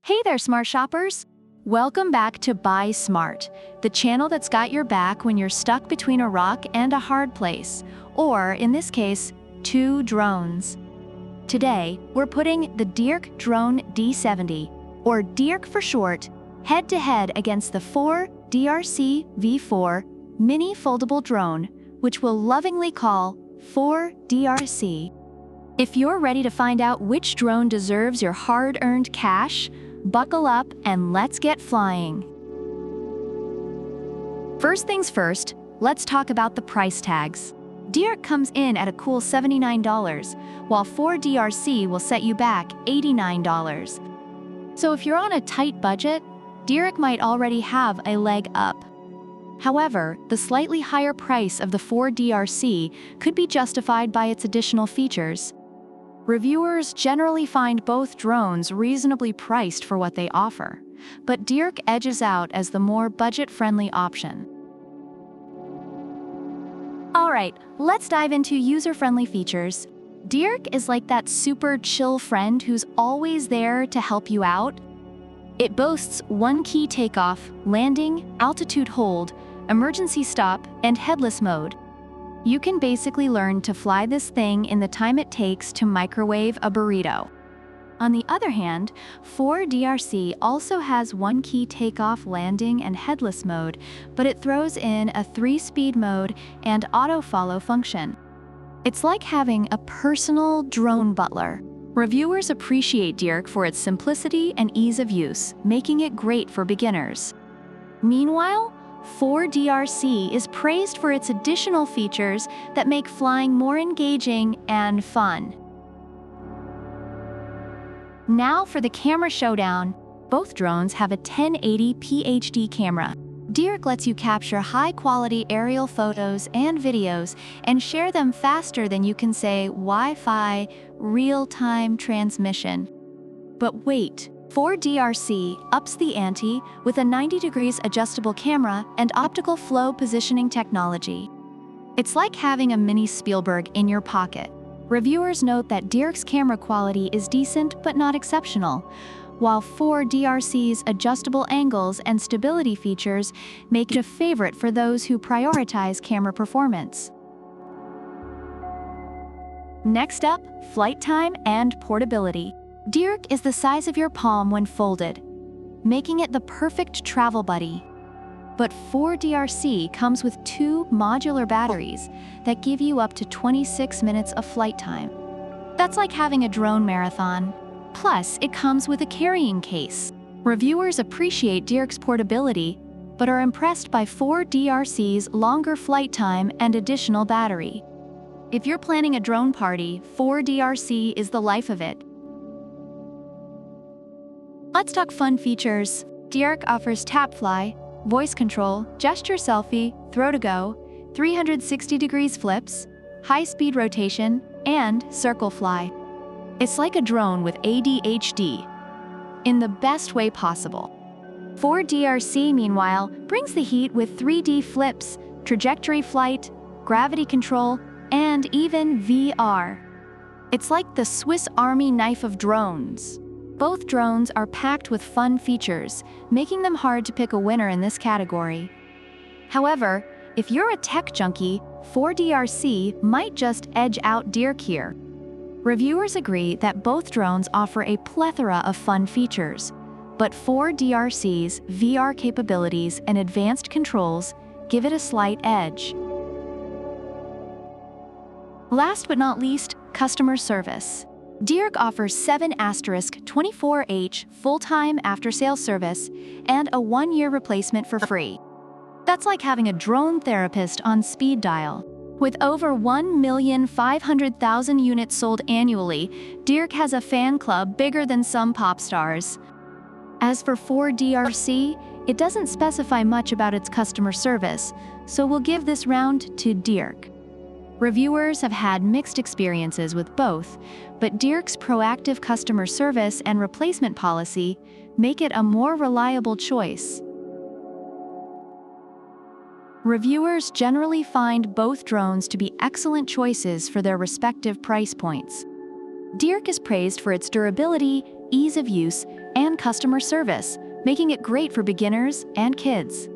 Hey there, smart shoppers! Welcome back to Buy Smart, the channel that's got your back when you're stuck between a rock and a hard place, or in this case, two drones. Today, we're putting the DEERC Drone D70, or DEERC for short, head-to-head against the DEERC V4 mini foldable drone, which we'll lovingly call DEERC. If you're ready to find out which drone deserves your hard-earned cash, buckle up and let's get flying. First things first, let's talk about the price tags. DEERC comes in at a cool $79, while DEERC will set you back $89. So if you're on a tight budget, DEERC might already have a leg up. However, the slightly higher price of the DEERC could be justified by its additional features. Reviewers generally find both drones reasonably priced for what they offer, but DEERC edges out as the more budget-friendly option. Alright, let's dive into user-friendly features. DEERC is like that super chill friend who's always there to help you out. It boasts one-key takeoff, landing, altitude hold, emergency stop, and headless mode. You can basically learn to fly this thing in the time it takes to microwave a burrito. On the other hand, DEERC also has one-key takeoff, landing, and headless mode, but it throws in a 3-speed mode and auto-follow function. It's like having a personal drone butler. Reviewers appreciate DEERC for its simplicity and ease of use, making it great for beginners. Meanwhile, DEERC is praised for its additional features that make flying more engaging and fun. Now for the camera showdown. Both drones have a 1080p HD camera. DEERC lets you capture high-quality aerial photos and videos and share them faster than you can say Wi-Fi real-time transmission. But wait. DEERC ups the ante with a 90 degrees adjustable camera and optical flow positioning technology. It's like having a mini Spielberg in your pocket. Reviewers note that DEERC's camera quality is decent but not exceptional, while DEERC's adjustable angles and stability features make it a favorite for those who prioritize camera performance. Next up, flight time and portability. DEERC is the size of your palm when folded, making it the perfect travel buddy. But DEERC comes with 2 modular batteries that give you up to 26 minutes of flight time. That's like having a drone marathon. Plus, it comes with a carrying case. Reviewers appreciate DEERC's portability, but are impressed by DEERC's longer flight time and additional battery. If you're planning a drone party, DEERC is the life of it. Let's talk fun features. DEERC offers tap fly, voice control, gesture selfie, throw to go, 360 degrees flips, high-speed rotation, and circle fly. It's like a drone with ADHD, in the best way possible. DEERC, meanwhile, brings the heat with 3D flips, trajectory flight, gravity control, and even VR. It's like the Swiss Army knife of drones. Both drones are packed with fun features, making them hard to pick a winner in this category. However, if you're a tech junkie, DEERC might just edge out DEERC here. Reviewers agree that both drones offer a plethora of fun features, but DEERC's VR capabilities and advanced controls give it a slight edge. Last but not least, customer service. DEERC offers 7*24H full-time after-sales service and a 1-year replacement for free. That's like having a drone therapist on speed dial. With over 1,500,000 units sold annually, DEERC has a fan club bigger than some pop stars. As for DEERC, it doesn't specify much about its customer service, so we'll give this round to DEERC. Reviewers have had mixed experiences with both, but DEERC's proactive customer service and replacement policy make it a more reliable choice. Reviewers generally find both drones to be excellent choices for their respective price points. DEERC is praised for its durability, ease of use, and customer service, making it great for beginners and kids.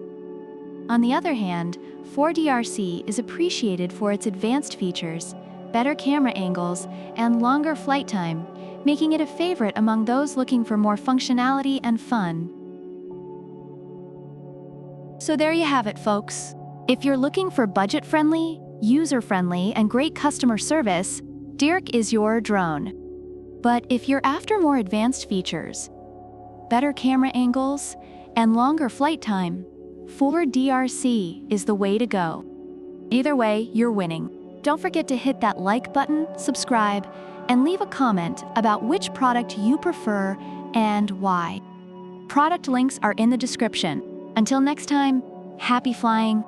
On the other hand, DEERC is appreciated for its advanced features, better camera angles, and longer flight time, making it a favorite among those looking for more functionality and fun. So there you have it, folks. If you're looking for budget-friendly, user-friendly, and great customer service, DEERC is your drone. But if you're after more advanced features, better camera angles, and longer flight time, DEERC is the way to go. Either way, you're winning. Don't forget to hit that like button, subscribe, and leave a comment about which product you prefer and why. Product links are in the description. Until next time, happy flying!